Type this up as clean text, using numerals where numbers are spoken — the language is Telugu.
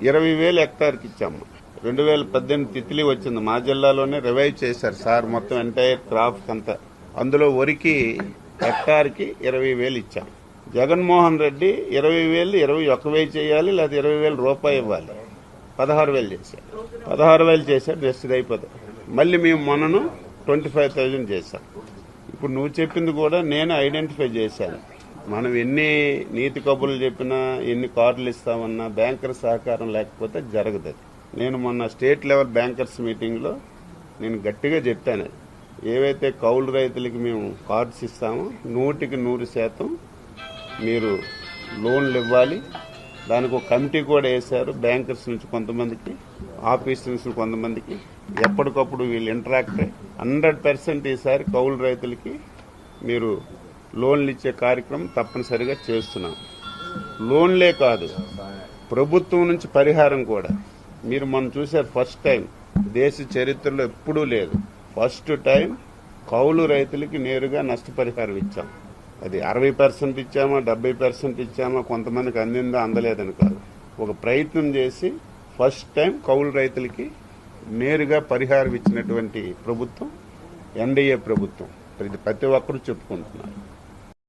20,000 హెక్టార్కి ఇచ్చాము. 2018 తిత్లీ వచ్చింది, మా జిల్లాలోనే రివైవ్ చేశారు సార్ మొత్తం ఎంటైర్ క్రాప్ అంతా. అందులో వరికి హెక్టార్కి 20,000 ఇచ్చాం. జగన్మోహన్ రెడ్డి 20,000 21,000 చేయాలి, లేదా 20,000 రూపాయలు ఇవ్వాలి. 16,000 చేశారు. 16,000 చేశాడు, జస్ట్ అయిపోతుంది. మళ్ళీ మేము మొన్నను 25,000 చేశాం. ఇప్పుడు నువ్వు చెప్పింది కూడా నేను ఐడెంటిఫై చేశాను. మనం ఎన్ని నీతి కబుర్లు చెప్పినా, ఎన్ని కార్డులు ఇస్తామన్నా బ్యాంకర్ సహకారం లేకపోతే జరగదు. నేను మొన్న స్టేట్ లెవెల్ బ్యాంకర్స్ మీటింగ్లో నేను గట్టిగా చెప్పాను, ఏవైతే కౌలు రైతులకి మేము కార్డ్స్ ఇస్తామో 100% మీరు లోన్లు ఇవ్వాలి. దానికి ఒక కమిటీ కూడా వేశారు, బ్యాంకర్స్ నుంచి కొంతమందికి, ఆఫీస్ నుంచి కొంతమందికి. ఎప్పటికప్పుడు వీళ్ళు ఇంటరాక్ట్ 100% ఈసారి కౌలు రైతులకి మీరు లోన్లు ఇచ్చే కార్యక్రమం తప్పనిసరిగా చేస్తున్నాం. లోన్లే కాదు, ప్రభుత్వం నుంచి పరిహారం కూడా. మీరు మనం చూశారు, ఫస్ట్ టైం దేశ చరిత్రలో ఎప్పుడూ లేదు, ఫస్ట్ టైం కౌలు రైతులకి నేరుగా నష్టపరిహారం ఇచ్చాం. అది 60% ఇచ్చామా, 70% ఇచ్చామా, కొంతమందికి అందిందా అందలేదని కాదు, ఒక ప్రయత్నం చేసి ఫస్ట్ టైం కౌలు రైతులకి నేరుగా పరిహారం ఇచ్చినటువంటి ప్రభుత్వం ఎన్డీఏ ప్రభుత్వం. ప్రతి ఒక్కరూ చెప్పుకుంటున్నారు.